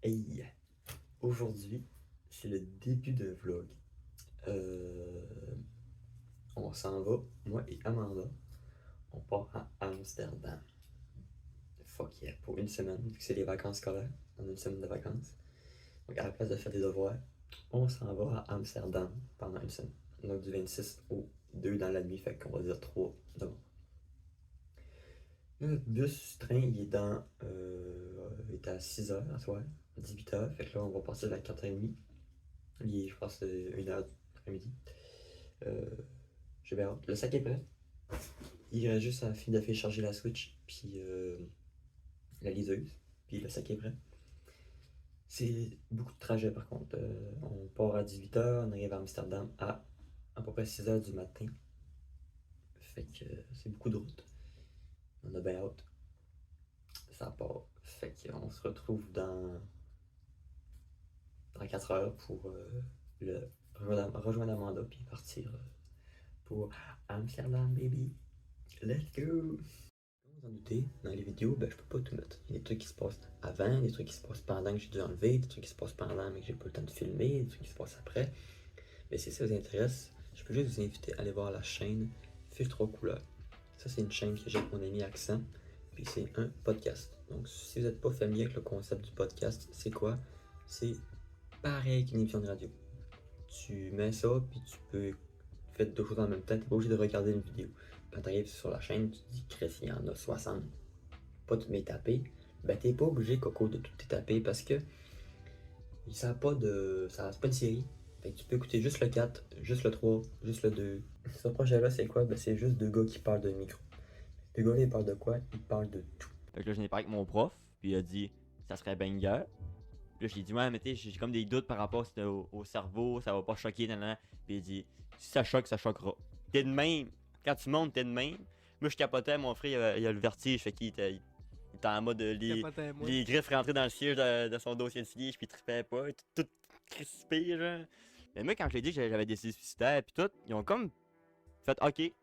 Hey, aujourd'hui, c'est le début d'un vlog. On s'en va, moi et Amanda, on part à Amsterdam. Fuck yeah, pour une semaine, vu que c'est les vacances scolaires, on a une semaine de vacances. Donc à la place de faire des devoirs, on s'en va à Amsterdam pendant une semaine. Donc du 26 au 2 dans la nuit, fait qu'on va dire 3 demain. Notre bus, train, il est à 6h à soir, 18h, fait que là on va partir à 4h30. Il est, je pense, 1h après-midi. J'ai bien hâte. Le sac est prêt. Il reste juste à finir de faire charger la Switch, puis la liseuse, puis le sac est prêt. C'est beaucoup de trajet par contre. On part à 18h, on arrive à Amsterdam à peu près 6h du matin. Fait que c'est beaucoup de route. On a bien hâte. Ça part. Fait qu'on se retrouve dans 4 heures pour rejoindre Amanda puis partir pour Amsterdam, baby. Let's go! Vous en doutez, dans les vidéos, je peux pas tout mettre. Il y a des trucs qui se passent avant, des trucs qui se passent pendant que j'ai dû enlever, des trucs qui se passent pendant mais que j'ai pas le temps de filmer, des trucs qui se passent après. Mais si ça vous intéresse, je peux juste vous inviter à aller voir la chaîne Filtre aux couleurs. Ça, c'est une chaîne que j'ai avec mon ami Accent, puis c'est un podcast. Donc, si vous n'êtes pas familier avec le concept du podcast, c'est quoi? C'est pareil qu'une émission de radio. Tu mets ça, puis tu peux faire deux choses en même temps, t'es pas obligé de regarder une vidéo. Quand tu arrives sur la chaîne, tu te dis, Chris, il y en a 60. Pas toutes mes tapées. T'es pas obligé, Coco, de toutes tes taper parce que ça n'a pas de. C'est pas une série. Fait que tu peux écouter juste le 4, juste le 3, juste le 2. Ce projet-là, c'est quoi? C'est juste deux gars qui parlent d'un micro. Deux gars-là, ils parlent de quoi? Ils parlent de tout. Fait que là, j'en ai parlé avec mon prof, puis il a dit ça serait banger. Puis là, j'ai dit ouais, mais tu sais, j'ai comme des doutes par rapport au cerveau, ça va pas choquer, nan. Puis il dit si ça choque, ça choquera. T'es de même. Quand tu montes, t'es de même. Moi, je capotais, mon frère, il a le vertige, fait qu'il était en mode les griffes rentrées dans le siège de son dossier de siège, puis il trippait pas, tout crispé, genre. Mais moi, quand je l'ai dit que j'avais des suicidaires, puis tout, ils ont comme fait ok. Puis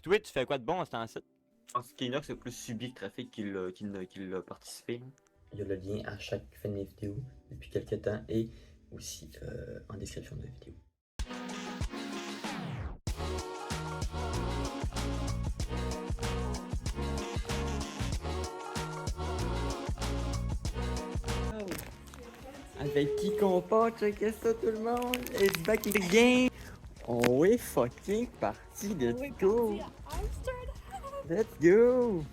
toi, tu fais quoi de bon à ce temps-ci? Je pense que Kinox a plus subi le trafic qu'il a participé. Il y a le lien à chaque fin de mes vidéos depuis quelques temps et aussi en description de la vidéo. Avec qui qu'on part, checkez ça tout le monde, it's back in the game! On est fucking parti, let's go! Let's go!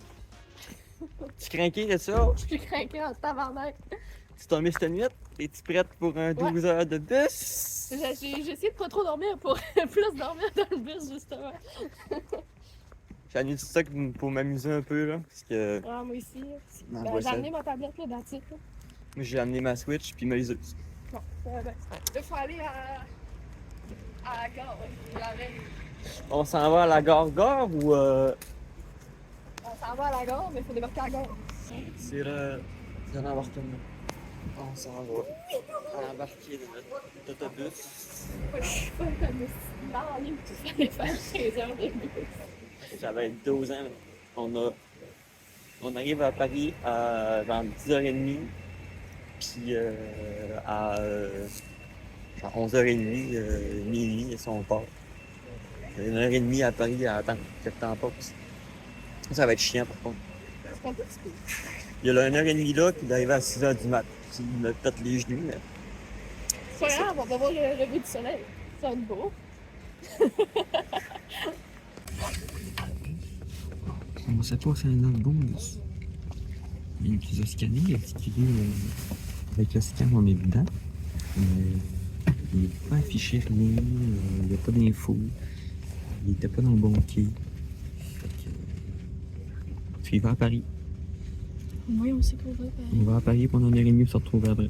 Tu craqué de ça? Je suis craquée en tabarnak. Tu t'en mets cette nuit? Es-tu prête pour un 12 heures de bus? J'ai essayé de pas trop dormir pour plus dormir dans le bus, justement. J'ai amené tout ça pour m'amuser un peu, là, parce que... Ah, moi aussi. Non, J'ai amené ma tablette, là, that's it, là. Moi, j'ai amené ma Switch puis ma liseuse. Bon, il faut aller à la gare, ouais. On s'en va à la gare ou... On s'en va à la gare, mais il faut débarquer à la gare. C'est l'embarquement. On s'en va embarquer de notre autobus. Je suis pas comme dans l'île pour aller faire 16 heures de bus. J'avais 12 ans. On arrive à Paris à vers 10h30. Puis à 11h30, minuit, si on part. Il y a 1h30 à Paris à attendre que le temps passe. Ça va être chiant par contre. C'est pas tout, Il y a le 1h30 là, puis d'arriver à 6h du mat. Qui me pète les genoux, mais. c'est pas grave, on va voir le lever du soleil. Ça va être beau. On sait pas, c'est un album. Il nous a scanné, il a tiré avec le scan, on est dedans. Mais il n'est pas affiché rien, il n'y a pas d'infos. Il était pas dans le bon quai. Fait que. Tu vas à Paris. Oui, on sait qu'on va faire. On va à Paris pendant 1h30 pour se retrouver après.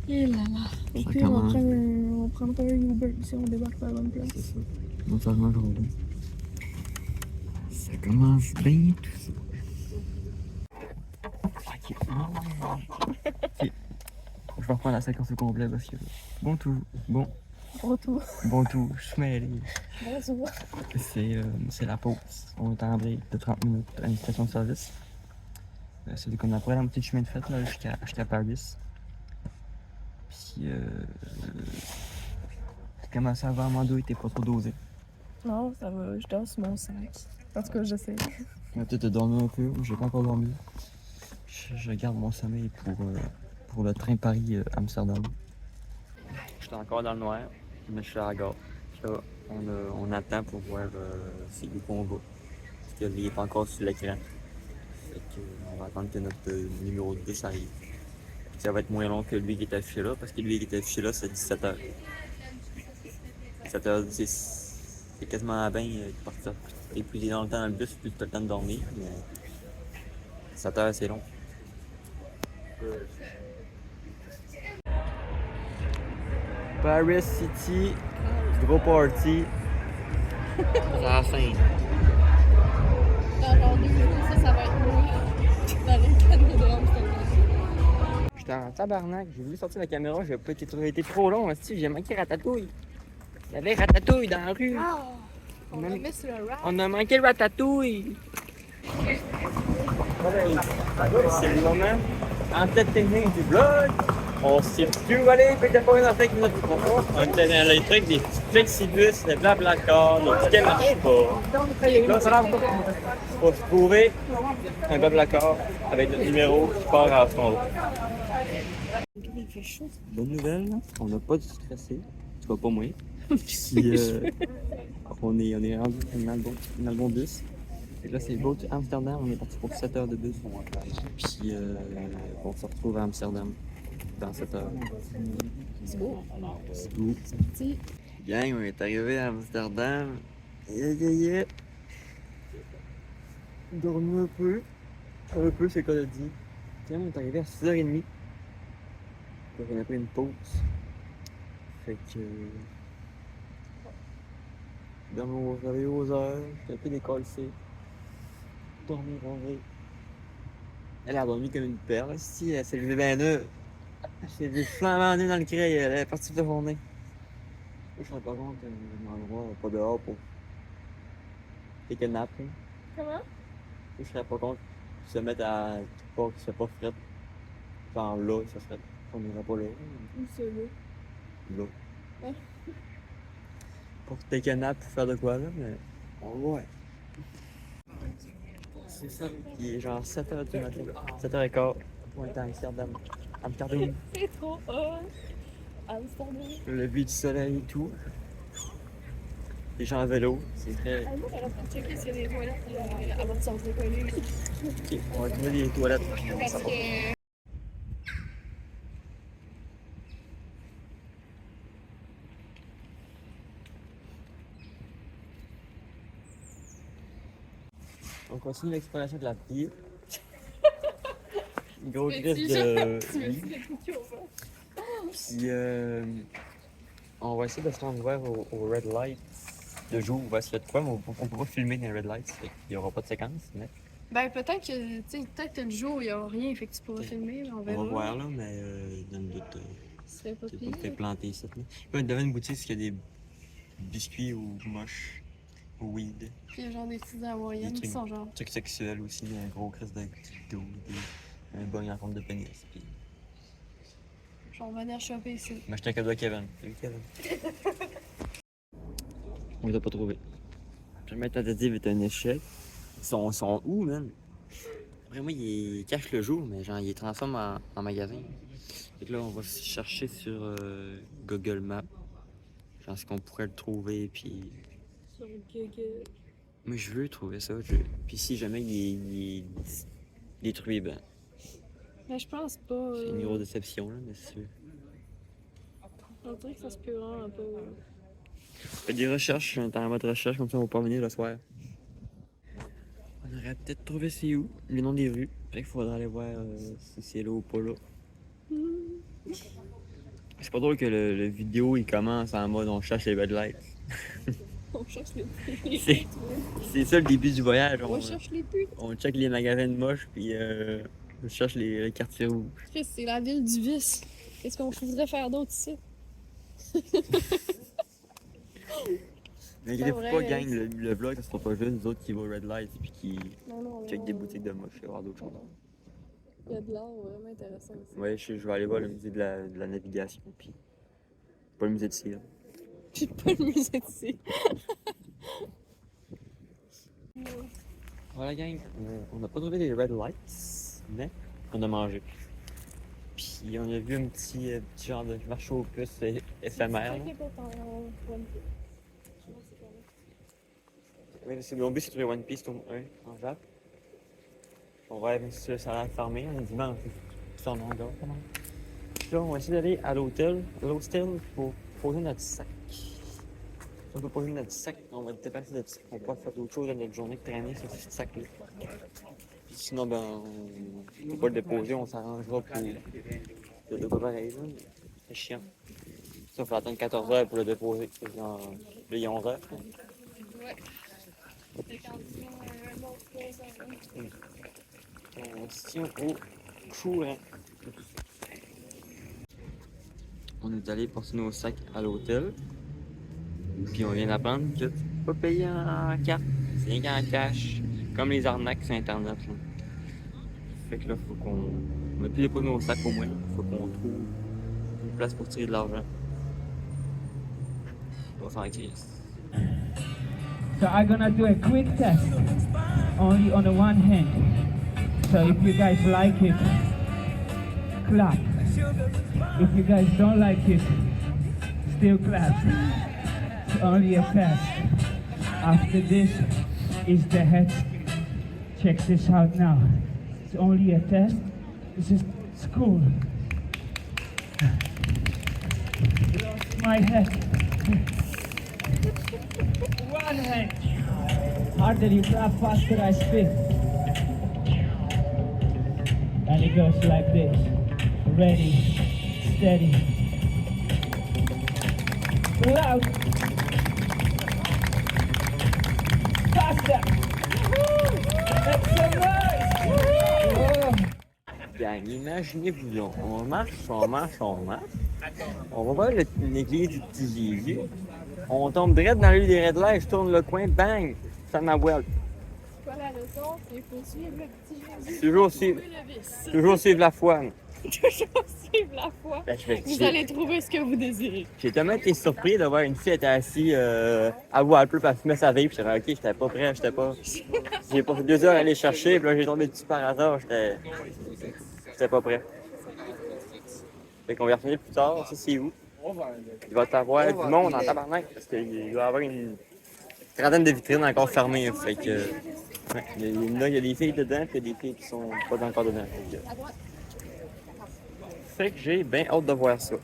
Et là là. Au pire, on prendra un Uber si on débarque à la bonne place. C'est ça. On s'arrange en rond. Ça commence bien tout ça. Ok. Ok. Je vais reprendre la séquence au complet parce que. Bon tout. Retour. Bon tout. Je suis mêlé. Bonjour. C'est la pause. On est en break de 30 minutes à une station de service. C'était comme après la moitié du chemin de fête là, jusqu'à Paris. Puis j'ai commencé à voir Mando, il était pas trop dosé. Non, ça va, je dors sur mon sac. En tout cas, j'essaie. Mais peut-être dormi un peu, j'ai pas encore dormi. Je garde mon sommeil pour le train Paris-Amsterdam. Je suis encore dans le noir, mais je suis à la gare. Là, on attend pour voir c'est où qu'on va. Parce qu'il n'est pas encore sur l'écran. Fait que, on va attendre que notre numéro de bus arrive. Ça va être moins long que lui qui est affiché là, parce que lui qui est affiché là, c'est 17h. 17h, c'est quasiment à bain de partir. Et plus il est dans le temps dans le bus, plus tu as le temps de dormir. Mais 7h, c'est long. Paris City, gros party. À la fin. Dans genre 2 jours, ça va être moi. Dans le canot de Amsterdam. J'étais en tabarnak, j'ai voulu sortir la caméra, j'ai pas été trop long, j'ai manqué Ratatouille. Il y avait Ratatouille dans la rue. Ah! On l'a mis sur le rap. On a manqué le Ratatouille. C'est le moment en tête technique du vlog. On sait plus où aller, fait qu'il n'y a pas une affaire qui nous a plus confort. On était dans les trucs des petits flexibus, des blablacar, nos tickets ne marchent pas. Là, faut se trouver un blablacar avec notre numéro qui part à fond. Il fait chaud. Bonne nouvelle, on n'a pas du tout stressé. Tu vois pas moi. Puis on est rendu dans le bon bus. Et là, c'est le boat Amsterdam. On est parti pour 7 heures de bus. Puis on se retrouve à Amsterdam dans 7 heures. C'est beau. C'est beau. C'est Gang, on est arrivé à Amsterdam. Yeah. Dormi un peu. Un peu, c'est quoi le dit. Tiens, on est arrivé à 6h30. Donc on a pris une pause. Fait que. Dans mon réveil aux heures, j'étais un peu décalcé. Dormir en vrai. Elle a dormi comme une perle. Si, elle s'est levée bien neuve. Elle s'est levée flambant nue dans le craie. Elle est partie de la journée. Je me rends pas compte un endroit pas dehors pour take a nap. Hein. comment? Je serais pas contre se mettre à quelque part qui se fait pas fret. Genre là, ça serait. On ira pas là. Où c'est là? Là. Ouais. Pour take a nap pour faire de quoi là, mais. On ouais. C'est ça. Il est genre 7h du matin. 7h15. On est à Amsterdam. Amsterdam. C'est trop hot. Amsterdam. Le lever du soleil et tout. Les gens à vélo. C'est très. Moi, j'aurais pas checker s'il y a des toilettes avant de sortir coller. Ok, on va trouver des toilettes. Parce que. On continue l'exploration de la ville. Gros Tu crise me de. dis le couteau, va. Puis on va essayer de se rendre vers au red light. De jour, on va se faire de quoi, mais on peut pas filmer dans les red lights. Il n'y aura pas de séquence, mais. Ben, peut-être que, tu sais, peut-être que le jour, il n'y a rien, fait que tu pourras Ok. filmer, mais on On verra. va voir là, mais dans le doute. Ce serait pas C'est pire. pas fait planter ici. Là, devant une boutique, il y a des biscuits ou moches. Ou weed. Puis il y a genre des petites hawaïennes Des qui trucs. sont genre. Trucs sexuels aussi, un gros crise de d'eau, un bug en forme de pénis. Puis Genre, on va venir choper ici. m'acheter un cadeau à Kevin. Salut Kevin. On les a pas trouvés. Jamais tentative est un échec. Ils sont où, man? Vraiment, ils cachent le jour, mais genre, ils les transforment en magasin. Fait que là, on va chercher sur Google Maps. Genre, ce qu'on pourrait le trouver, puis. Sur Google. Moi, je veux trouver ça. Puis si jamais il est détruit, ben, Mais je pense pas. c'est une grosse déception, là, mais c'est sûr. On dirait que ça se peut vraiment pas. Fais des recherches, on est en mode recherche, comme ça on va pas venir le soir. On aurait peut-être trouvé c'est où, le nom des rues. Fait qu'il faudra aller voir si c'est là ou pas là. C'est pas drôle que le vidéo il commence en mode on cherche les red lights. On cherche les putes. C'est ça le début du voyage. On cherche les putes. On check les magasins de moches puis on cherche les quartiers rouges. Chris, c'est la ville du vice. Qu'est-ce qu'on voudrait faire d'autre ici? Mais C'est inquiétez-vous vrai, pas, gang, le vlog, ce sera pas juste nous autres qui vont au red light puis qui Non, check des boutiques de moches, il va y avoir d'autres choses. Il y a de l'art vraiment intéressant aussi. Ouais, je vais aller voir le musée de la navigation, puis pas le musée de cire. Puis pas le musée d'ici. Voilà, gang, on n'a pas trouvé les red lights, mais on a mangé. Puis on a vu un petit genre de marché aux puces éphémère. là. Oui, parce que mon but c'est de trouver One Piece tome 1 en Jap. On va aller sur ça a fermé, on a dit non, c'est en longueur. Là, on va essayer d'aller à l'hôtel. L'hôtel pour poser notre sac. Si on peut poser notre sac, on va être débarrasser de ça. On va pas faire d'autre chose dans notre journée que traîner sur ce sac-là. Puis sinon, ben, on peut pas le déposer, on s'arrangera pour le pas pareil, là. C'est chiant. Ça, il faut attendre 14 heures pour le déposer. C'est genre, là, il est 11 heures. Ouais. C'est quand On se tient au courant. On est allé porter nos sacs à l'hôtel. Puis on vient d'apprendre que tu peux pas payer en carte. C'est rien qu'en cash. Comme les arnaques sur Internet. Là. Fait que là, faut qu'on. On a plus déposé nos sacs au moins. Faut qu'on trouve une place pour tirer de l'argent. On va faire un crise. So I'm gonna do a quick test, only on the one hand. So if you guys like it, clap. If you guys don't like it, still clap. It's only a test. After this is the head. Check this out now. It's only a test. This is school. My head. One hand. Harder you clap, faster I spin. And it goes like this. Ready, steady. Loud. Faster. Make some noise. Oh. Gang, imaginez-vous donc, on marche. On va voir l'église du petit Jésus. On tombe direct dans l'île des Red Lights, je tourne le coin, bang! Ça m'aboile. C'est quoi la leçon? C'est qu'il faut suivre le petit Jésus. Toujours suivre la foi. Toujours suivre la foi. Ben, Vous allez trouver ce que vous désirez. J'ai tellement été surpris de voir une fille être assise à voile peu, puis elle fumait sa vape, puis j'étais ok, j'étais pas prêt, J'ai passé 2 heures à aller chercher, puis là j'ai tombé dessus par hasard, j'étais pas prêt. Fait qu'on va y retourner plus tard, ça c'est où? Il va y avoir du monde en tabarnak, parce qu'il va y avoir une trentaine de vitrines encore fermées, fait que... Ouais, il y a des filles dedans, puis il y a des filles qui sont pas encore dedans. Fait que j'ai bien hâte de voir ça.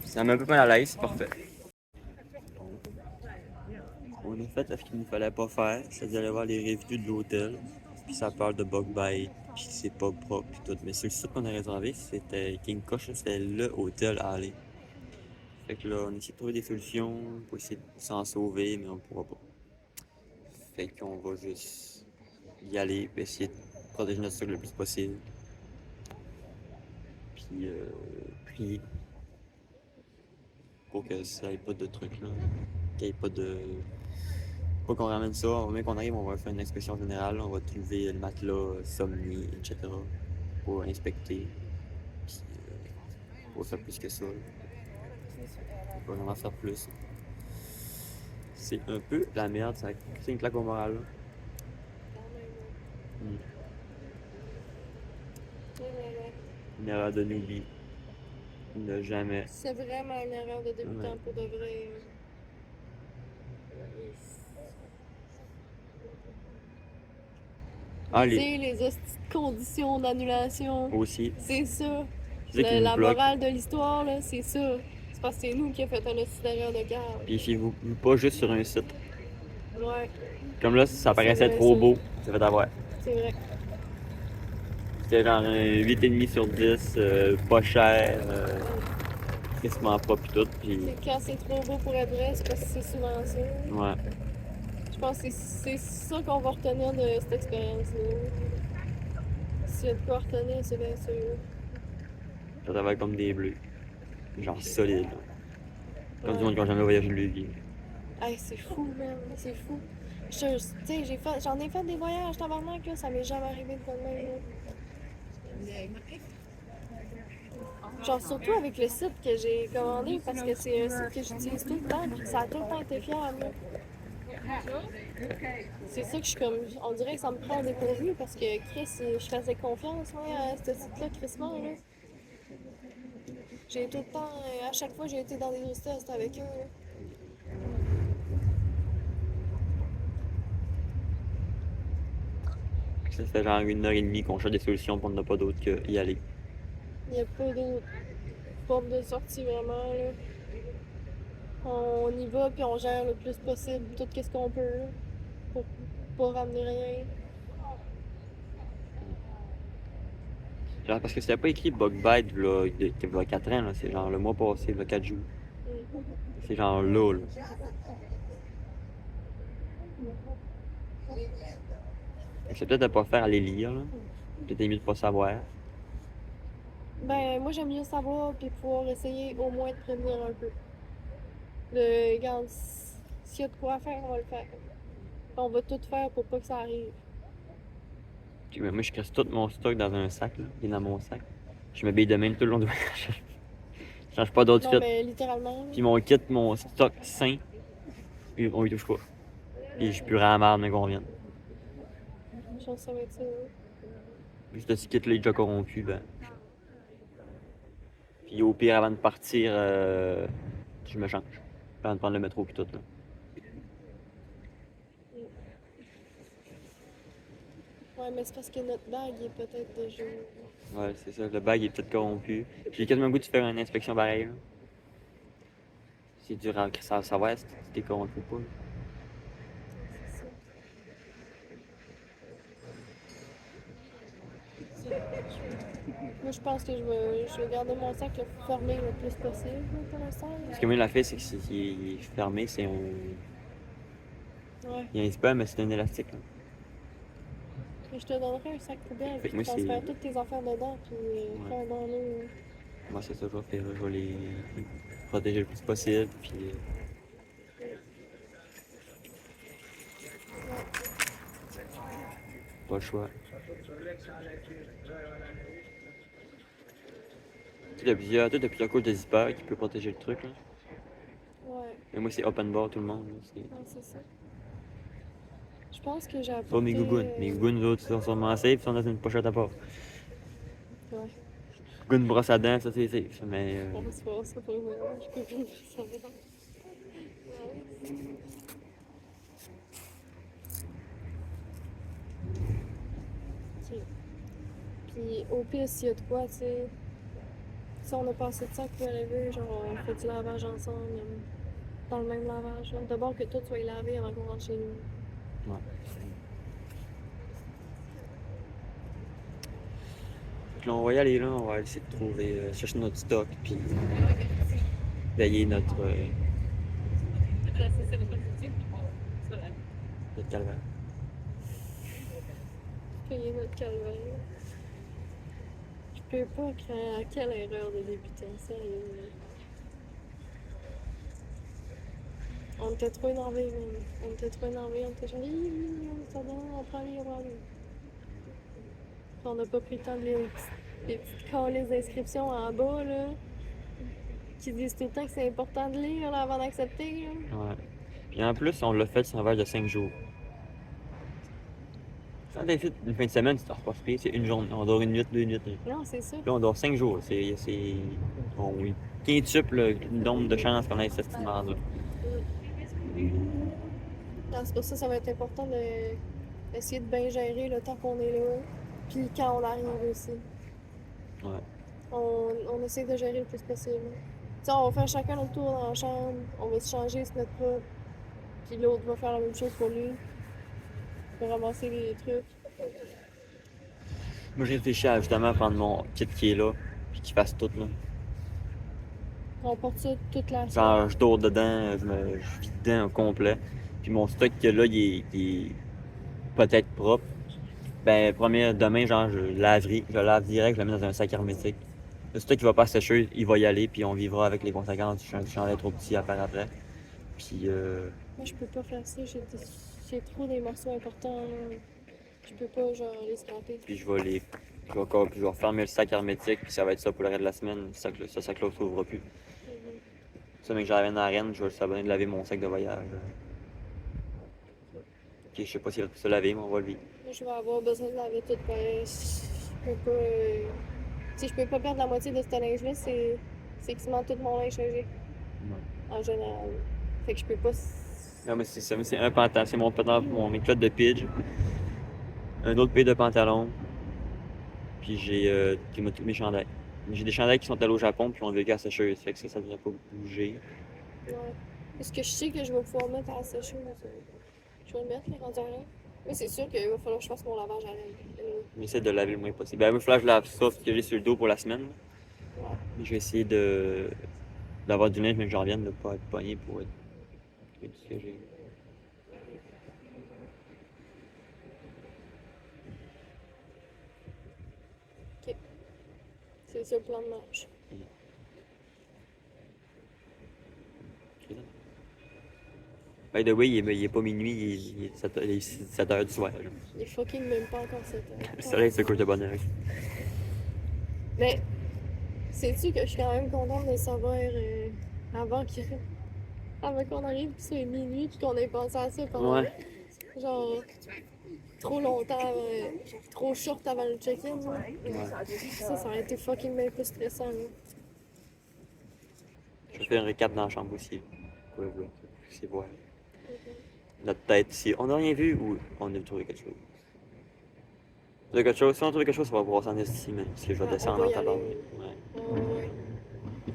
Ça met un peu mal à l'aise, c'est parfait. On a fait ce qu'il ne fallait pas faire, c'est-à-dire aller voir les reviews de l'hôtel. Puis ça parle de bug bite, puis c'est pas propre, puis tout. Mais sur le site qu'on a réservé, c'était King Koch, c'était le hôtel à aller. Fait que là, on essaie de trouver des solutions pour essayer de s'en sauver, mais on pourra pas. Fait qu'on va juste y aller, puis essayer de protéger notre stock le plus possible. Puis prier pour que ça ait pas de trucs là, qu'il n'y ait pas de... Pas qu'on ramène ça, au moment qu'on arrive, on va faire une inspection générale, on va trouver le matelas, sommier, etc. pour inspecter. Puis on va faire plus que ça. On va vraiment faire plus. C'est un peu la merde, c'est une claque au moral. Là. Une erreur de newbie. Ne jamais. C'est vraiment une erreur de débutant Ouais. pour de vrai. Ah, Tu sais, les hosties de conditions d'annulation, aussi. c'est ça. C'est ça qui La nous bloque. morale de l'histoire, là, c'est ça. C'est parce que c'est nous qui avons fait un hostie d'erreur de garde. Puis fiez-vous pas juste sur un site. Ouais, Comme là, ça paraissait vrai, trop ça. beau. Ça fait avoir. c'est vrai. C'était genre un 8,5 sur 10, pas cher, quasiment pas pis tout. Puis C'est quand c'est trop beau pour être vrai, c'est parce que c'est souvent ça. ouais. Je pense que c'est ça qu'on va retenir de cette expérience-là. S'il y a de quoi retenir, c'est bien sûr. Ça travaille comme des bleus. Genre solide. Là. Comme Ouais. du monde qui n'a jamais voyagé de leur vie. Hey, c'est fou, man. C'est fou. Tu sais, j'en ai fait des voyages, tabarnak, là. Ça m'est jamais arrivé de quoi de même, là. Genre, surtout avec le site que j'ai commandé, parce que c'est un site que j'utilise tout le temps, puis ça a tout le temps été fiable. C'est ça que je suis comme. On dirait que ça me prend au dépourvu, parce que Chris, je faisais confiance à ce site-là, Chrisment, là. J'ai tout le temps. À chaque fois, j'ai été dans des hostels, c'était avec eux, là. Ça fait genre 1 heure et demie qu'on cherche des solutions, puis on n'a pas d'autre qu'y aller. Il n'y a pas d'autre porte de sortie vraiment, là. On y va, puis on gère le plus possible tout ce qu'on peut, là, pour pas ramener rien. Genre, parce que c'était pas écrit Bug Bite là, il y a 4 ans, là, c'est genre le mois passé, le 4 jours. Mm. C'est genre là, là. C'est peut-être de pas faire aller lire, là. Peut-être mieux de pas savoir. Ben, moi, j'aime mieux savoir, puis pouvoir essayer au moins de prévenir un peu. Regarde, s'il y a de quoi faire, on va le faire. On va tout faire pour pas que ça arrive. Puis, ben, moi, je casse tout mon stock dans un sac, là, qui est dans mon sac. Je m'habille de même tout le long du voyage. Je change pas d'autre Non, fit. mais littéralement. Puis mon kit, mon stock sain, puis on y touche pas. Puis je suis plus à la merde, mais qu'on vienne. Je pense que ça va être ça. Vu que ce kit-là est déjà corrompu, ben. Puis au pire, avant de partir, je me change. Avant de prendre le métro puis tout, là. Ouais, mais c'est parce que notre bague est peut-être déjà. Ouais, c'est ça. Le bag est peut-être corrompu. J'ai quasiment le goût de faire une inspection pareille, là. C'est dur à savoir si t'es corrompu ou pas. C'est ça. Moi, je pense que je vais garder mon sac fermé le plus possible là, pour l'instant. Ce que moi, la fait, c'est que s'il est fermé, c'est un. Ouais. Il y a un zipper, mais c'est un élastique, là. Et je te donnerai un sac poubelle, Fait que puis moi, tu transfères toutes tes affaires dedans, puis faire dans l'eau. Moi, c'est ça que je vais faire. Je vais les protéger le plus possible, puis. Pas le choix. Tu sais, il y a plusieurs couches de zipper qui peut protéger le truc, là. Ouais, Mais moi, c'est open bar tout le monde, là. ouais, c'est ça. Je pense que j'ai apporté... Pas mes gougounes. Mes gougounes, nous autres, sont sûrement safe, ils sont dans une pochette à part. Ouais. Gougounes brosse à dents, ça c'est safe. Mais. On va se faire ça pour le moment, je peux plus le savoir. Ok. Puis au pire, s'il y a de quoi, tu sais, si on a passé de sac pour arriver, genre on fait du lavage ensemble, dans le même lavage. Genre. D'abord que tout soit lavé avant qu'on rentre chez nous. Ouais. Fait que là, on va y aller, là. On va essayer de trouver, chercher notre stock, puis veiller notre calvaire. Payer notre calvaire. Je peux pas créer à quelle erreur de débutant, sérieux. On était trop énervés, même. On était trop énervés, on était genre, on prend les, on prend les. Puis on n'a pas pris le temps de lire les petites calices d'inscriptions en bas, là. Qui disent tout le temps que c'est important de lire là, avant d'accepter, là. Ouais. Puis en plus, on l'a fait sur un voyage de 5 jours. Quand t'as fait une fin de semaine, tu t'en repars pris, c'est une journée. On dort une nuit, 2 nuits. Non, c'est ça. Là, on dort 5 jours. C'est. On quintuple le nombre de chances qu'on ait cette estimation là. Non, c'est pour ça que ça va être important d'essayer de bien gérer le temps qu'on est là. Puis quand on arrive aussi. Ouais. On essaie de gérer le plus possible. Tu sais, on va faire chacun notre tour dans la chambre, on va se changer, se mettre propre. Puis l'autre va faire la même chose pour lui. Pour ramasser les trucs. Moi, j'ai réfléchi à justement prendre mon kit qui est là, puis qu'il fasse tout, là. On porte ça toute la Genre, semaine. je dors dedans, je vis dedans au complet. Puis mon stock qu'il y a là, il est peut-être propre. Ben, demain, genre, je le lave direct, je le mets dans un sac hermétique. Le stock qui va pas sécher, il va y aller, puis on vivra avec les conséquences du chandail trop petit à faire après. Puis, Moi, je peux pas faire ça, j'ai trop des morceaux importants. Je peux pas, genre, les scraper. puis je vais les Puis je vais refermer le sac hermétique, puis ça va être ça pour le reste de la semaine. Ce sac-là ne s'ouvrira plus. Ça, mais que j'arrive à Rennes, je vais juste abonner de laver mon sac de voyage. Ok, je sais pas s'il va tout se laver, mais on va le vivre. Je vais avoir besoin de laver tout pareil. Je peux pas. Si je peux pas perdre la moitié de ce linge-là, c'est quasiment tout mon linge que j'ai. En général. Fait que je peux pas. Non, mais c'est ça, c'est un pantalon, c'est mon pantalon, mes culottes de pidge, un autre paire de pantalon, puis j'ai tous mes chandails. J'ai des chandails qui sont allés au Japon, puis on vécu à la sécheuse, fait que ça devrait pas bouger. Ouais. Est-ce que je sais que je vais pouvoir mettre à la sécheuse? Je vais le mettre, les rendus à l'air. Mais c'est sûr qu'il va falloir que je fasse mon lavage à l'air. J'essaie de le laver le moins possible. Ben, moi, il faut que je lave ça, ce que j'ai sur le dos pour la semaine. Ouais. Mais je vais essayer d'avoir du linge, mais que j'en revienne, de pas être pogné pour tout ce que j'ai. C'est ça le plan de marche. By the way, il est pas minuit, il est 7 h du soir. Genre. Il est fucking même pas encore 7 heures. C'est vrai que c'est cours de bonheur. Mais, sais-tu que je suis quand même contente de savoir avant qu'on arrive, puis c'est minuit, puis qu'on ait pensé à ça pendant genre trop longtemps, trop short avant le check-in. Ça aurait été fucking bien plus stressant. Là. Je vais faire un récap dans la chambre aussi. Ouais, c'est voir. Notre tête, si on n'a rien vu ou on a trouvé quelque chose. Si on a trouvé quelque chose, ça va brosser en estime, même si je vais descendre en tabac. Ouais. Tu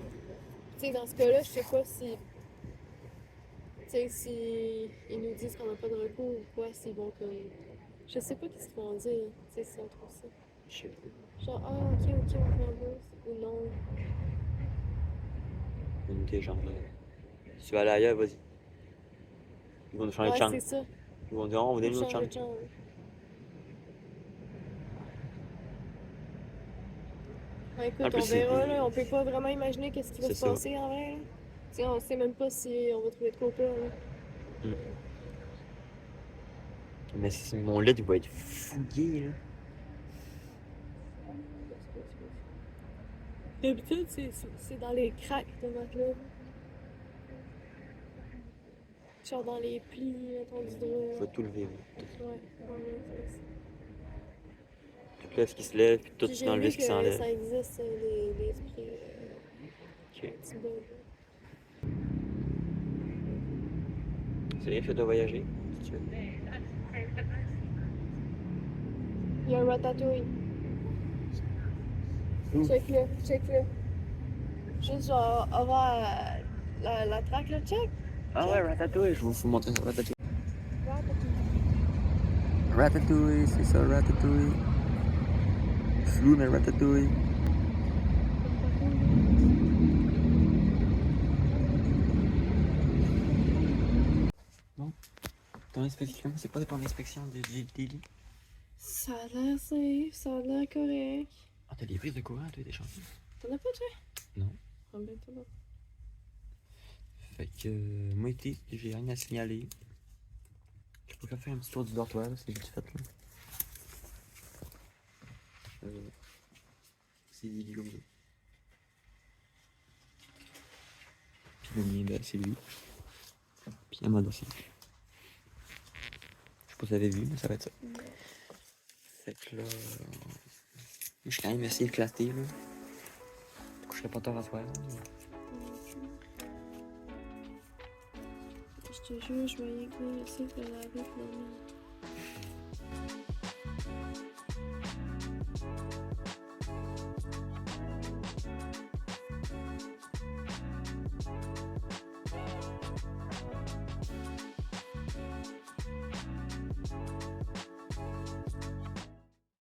sais, dans ce cas-là, je sais pas si. Tu sais, si ils nous disent qu'on n'a pas de recours ou quoi, s'ils vont comme. Je sais pas qu'est-ce qu'ils vont dire, tu sais, si on trouve ça. Je sais pas. Genre, ok, on rembourse, ou non. Une des jambes là. Si tu veux aller ailleurs, vas-y. Ils vont nous changer de chambre. Ouais, c'est ça. Ils vont dire, on va donner une autre chambre. Ouais, écoute, En plus, on verra, là. On peut pas vraiment imaginer qu'est-ce qui va C'est se ça. passer en vrai. Tu sais, on sait même pas si on va trouver de quoi pas, là. Mais mon lit, il va être fouillé, là. D'habitude, c'est dans les craques de matelas. Genre dans les plis, mettons, du drap. Faut tout lever, là. Ouais, c'est ça. Tout là, ce qui se lève, puis tout Puis j'ai enlever vu ce que qui s'enlève. ça existe, les sprays. Ok. Petits bugs. C'est rien, je dois voyager. Si tu veux. Il y a un ratatouille. Où? Check-le. Juste genre avant la traque, là, check. Ah ouais, Ratatouille, je vais vous montrer ça, Ratatouille. Ratatouille. Ratatouille, c'est ça, Ratatouille. Flou, mais Ratatouille. Bon, ton inspection, c'est quoi ton inspection des lits? Ça a l'air safe, ça a l'air correct. Ah, t'as des prises de courant, toi, des chantiers? T'en as pas, toi? Non. Ah ben, t'en as. Fait que, moi, j'ai rien à signaler. Je pourrais faire un petit tour du dortoir, là, c'est vite fait, là. C'est des lits comme ça. Puis le mien, ben, c'est lui. Puis il y a mon dossier. Je sais pas si vous avez vu, mais ça va être ça. Fait que là, je suis quand même assez éclaté, là. Je coucherai pas tard à soir. Je te jure, je voyais que essayer de laver finalement.